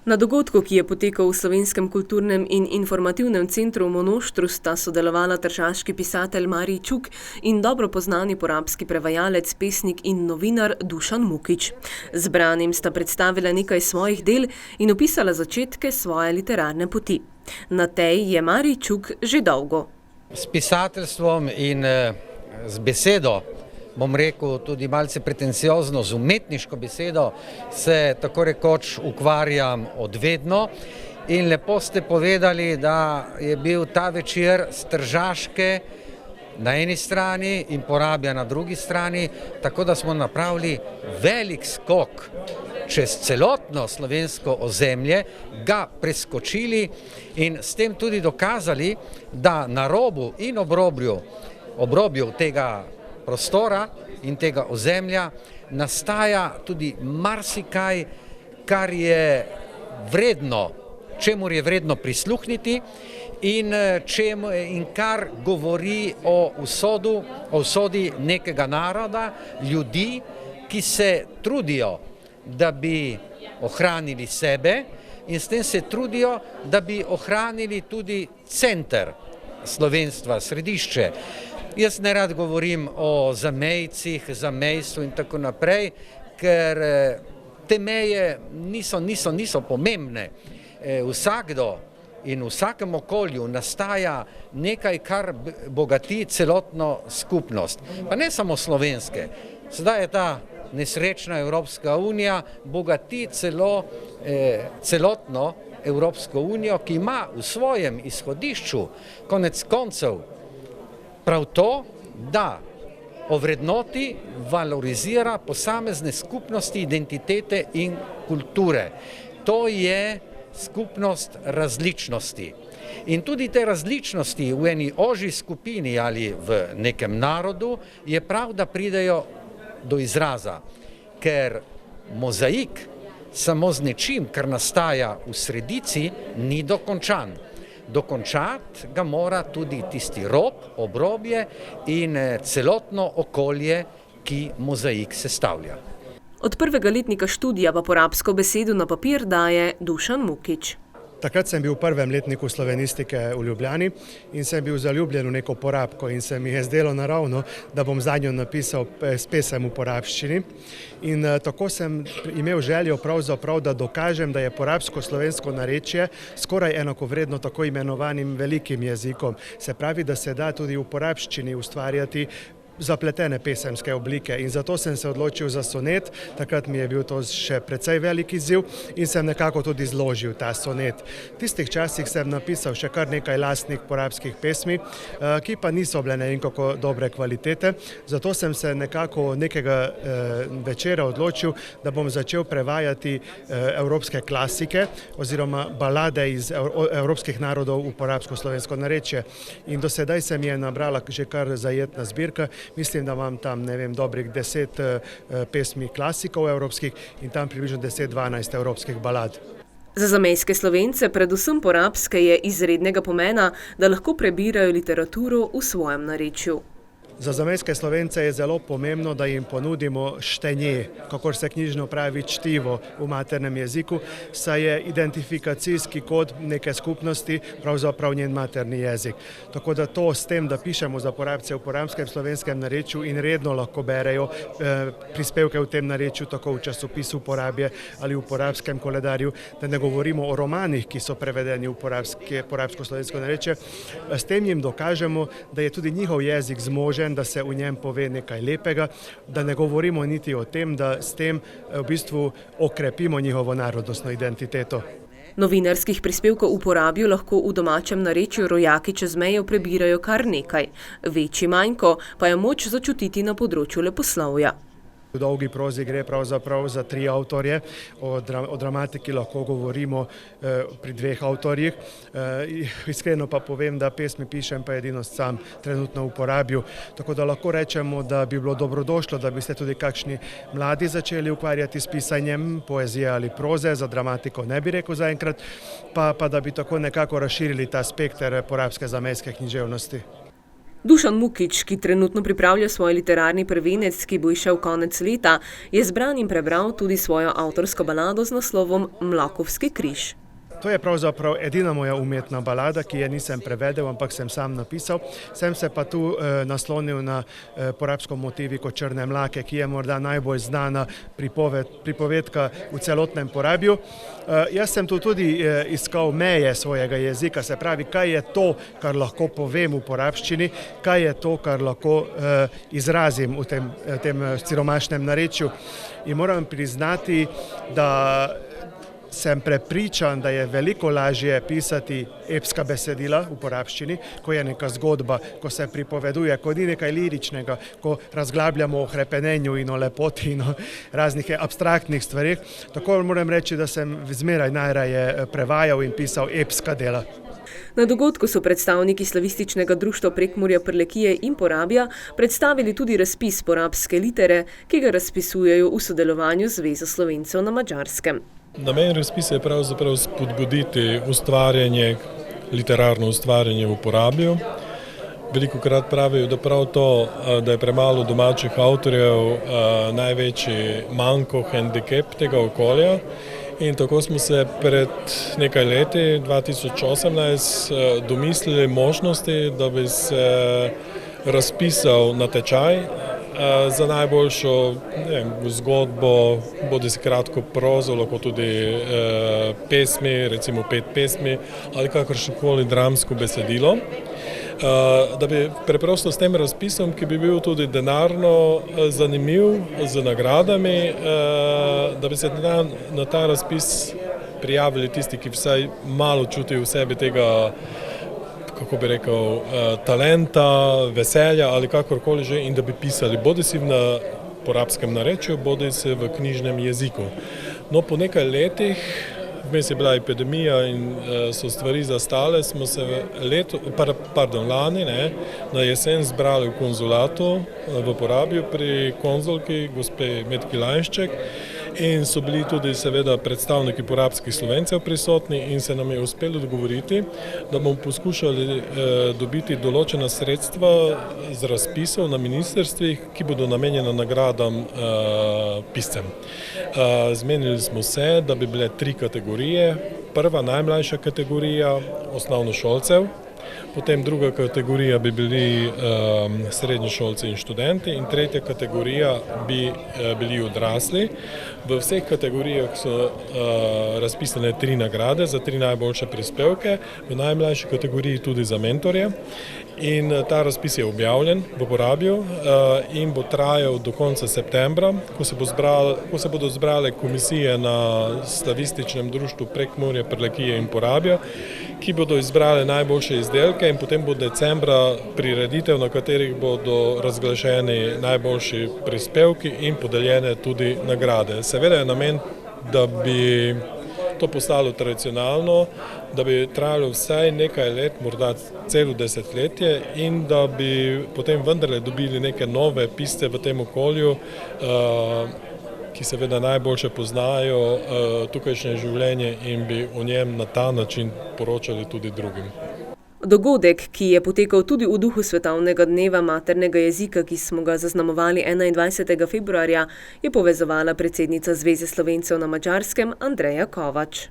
Na dogodku, ki je potekal v Slovenskem kulturnem in informativnem centru Monoštru, sta sodelovala tržaški pisatelj Marij Čuk in dobro poznani porabski prevajalec, pesnik in novinar Dušan Mukić. Zbranim sta predstavila nekaj svojih del in opisala začetke svoje literarne poti. Na tej je Marij Čuk že dolgo. S pisateljstvom in z besedo, bom rekel tudi malce pretenciozno, z umetniško besedo, se tako rekoč ukvarjam od vedno. In lepo ste povedali, da je bil ta večer s Tržaške na eni strani in Porabja na drugi strani, tako da smo napravili velik skok čez celotno slovensko ozemlje, ga preskočili in s tem tudi dokazali, da na robu in obrobju tega prostora in tega ozemlja nastaja tudi marsikaj, kar je vredno, čemur je vredno prisluhniti in kar govori o usodi nekega naroda, ljudi, ki se trudijo, da bi ohranili sebe in s tem se trudijo, da bi ohranili tudi center slovenstva, središče. Jaz ne rad govorim o zamejcih, zamejstvu in tako naprej, ker te meje niso pomembne. Vsakdo in v vsakem okolju nastaja nekaj, kar bogati celotno skupnost. Pa ne samo slovenske. Sedaj je ta nesrečna Evropska unija bogati celotno Evropsko unijo, ki ima v svojem izhodišču konec koncev prav to, da ovrednoti, valorizira posamezne skupnosti, identitete in kulture. To je skupnost različnosti. In tudi te različnosti v eni ožji skupini ali v nekem narodu je prav, da pridejo do izraza, ker mozaik samo z nečim, kar nastaja v sredici, ni dokončan. Dokončati ga mora tudi tisti rob, obrobje in celotno okolje, ki mozaik sestavlja. Od prvega letnika študija pa porabsko besedo na papir daje Dušan Mukić. Takrat sem bil v prvem letniku slovenistike v Ljubljani in sem bil zaljubljen v neko porabko in se mi je zdelo naravno, da bom zanjo napisal pesem v porabščini. In tako sem imel željo pravzaprav, da dokažem, da je porabsko slovensko narečje skoraj enakovredno tako imenovanim velikim jezikom. Se pravi, da se da tudi v porabščini ustvarjati zapletene pesemske oblike in zato sem se odločil za sonet. Takrat mi je bil to še precej velik izziv in sem nekako tudi zložil ta sonet. V tistih časih sem napisal še kar nekaj lastnih porabskih pesmi, ki pa niso bile ne vem kako dobre kvalitete, zato sem se nekako nekega večera odločil, da bom začel prevajati evropske klasike oziroma balade iz evropskih narodov v porabsko slovensko narečje. In do sedaj se mi je nabrala že kar zajetna zbirka. Mislim, da imam tam, ne vem, dobrih 10 pesmi klasikov evropskih in tam približno 10-12 evropskih balad. Za zamejske Slovence, predvsem porabske, je izrednega pomena, da lahko prebirajo literaturo v svojem narečju. Za zamejske Slovence je zelo pomembno, da jim ponudimo štenje, kakor se knjižno pravi čtivo v maternem jeziku, saj je identifikacijski kod neke skupnosti pravzaprav njen materni jezik. Tako da to s tem, da pišemo za porabce v porabskem slovenskem narečju in redno lahko berejo prispevke v tem narečju, tako v časopisu Porabje ali v porabskem koledarju, da ne govorimo o romanih, ki so prevedeni v porabsko slovensko narečje, s tem jim dokažemo, da je tudi njihov jezik zmožen, da se v njem pove nekaj lepega, da ne govorimo niti o tem, da s tem v bistvu okrepimo njihovo narodnostno identiteto. Novinarskih prispevkov v Porabju lahko v domačem narečju rojaki čez mejo prebirajo kar nekaj. Večji manjko pa je moč začutiti na področju leposlovja. V dolgi prozi gre pravzaprav za 3 avtorje, o dramatiki lahko govorimo pri 2 avtorjih. Iskreno pa povem, da pesmi pišem pa edino sam trenutno v Porabju, tako da lahko rečemo, da bi bilo dobrodošlo, da bi se tudi kakšni mladi začeli ukvarjati s pisanjem poezije ali proze, za dramatiko ne bi rekel zaenkrat, pa da bi tako nekako razširili ta spekter porabske zamejske književnosti. Dušan Mukič, ki trenutno pripravlja svoj literarni prvenec, ki bo izšel konec leta, je zbranim prebral tudi svojo avtorsko balado z naslovom Mlakovski križ. To je pravzaprav edina moja umetna balada, ki je nisem prevedel, ampak sem sam napisal. Sem se pa tu naslonil na porabsko motiviko Črne mlake, ki je morda najbolj znana pripovedka v celotnem Porabju. Jaz sem tu tudi iskal meje svojega jezika, se pravi, kaj je to, kar lahko povem v porabščini, kaj je to, kar lahko izrazim v tem siromašnem narečju. In moram priznati, da sem prepričan, da je veliko lažje pisati epska besedila v porabščini, ko je neka zgodba, ko se pripoveduje, ko ni nekaj liričnega, ko razglabljamo o hrepenenju in o lepoti in o raznih abstraktnih stvarih. Tako moram reči, da sem zmeraj najraje prevajal in pisal epska dela. Na dogodku so predstavniki slavističnega društva Prekmurja, Prlekije in Porabja predstavili tudi razpis porabske litere, ki ga razpisujejo v sodelovanju z Zvezo Slovencev na Madžarskem. Namen razpisa je pravzaprav spodbuditi ustvarjanje, literarno ustvarjanje v Porabju. Velikokrat pravijo, da prav to, da je premalo domačih avtorjev, največji manko, hendikep tega okolja. In tako smo se pred nekaj leti, 2018, domislili možnosti, da bi se razpisal natečaj za najboljšo zgodbo, bodisi kratko prozo, lahko tudi pesmi, recimo 5 pesmi ali kakršnokoli dramsko besedilo. Da bi preprosto s tem razpisom, ki bi bil tudi denarno zanimiv, z nagradami, da bi se na ta razpis prijavili tisti, ki vsaj malo čutijo v sebi tega, kako bi rekel, talenta, veselja ali kakorkoli že, in da bi pisali bodisi na porabskem narečju, bodisi v knjižnem jeziku. No, po nekaj letih, vmes je bila epidemija in so stvari zastale, smo se lani na jesen zbrali v konzulatu v Porabju pri konzulki gospe Metki Lajnšček in so bili tudi seveda predstavniki porabskih Slovencev prisotni in se nam je uspelo dogovoriti, da bomo poskušali dobiti določena sredstva z razpisov na ministrstvih, ki bodo namenjena nagradam piscem. Zmenili smo se, da bi bile 3 kategorije. Prva, najmlajša kategorija osnovnošolcev, potem druga kategorija bi bili srednješolci in študenti in tretja kategorija bi bili odrasli. V vseh kategorijah so razpisane 3 nagrade za 3 najboljše prispevke, v najmlajši kategoriji tudi za mentorje. In ta razpis je objavljen v Porabju in bo trajal do konca septembra, ko se bodo zbrale komisije na slavističnem društvu Prekmurja, Prlekije in Porabja, ki bodo izbrale najboljše izdelke in potem bo decembra prireditev, na katerih bodo razglašeni najboljši prispevki in podeljene tudi nagrade. Seveda je namen, da bi to postalo tradicionalno, da bi trajalo vsaj nekaj let, morda celo desetletje in da bi potem vendarle dobili neke nove pisce v tem okolju, ki seveda najboljše poznajo tukajšnje življenje in bi o njem na ta način poročali tudi drugim. Dogodek, ki je potekal tudi v duhu svetovnega dneva maternega jezika, ki smo ga zaznamovali 21. februarja, je povezovala predsednica Zveze Slovencev na Madžarskem Andreja Kovač.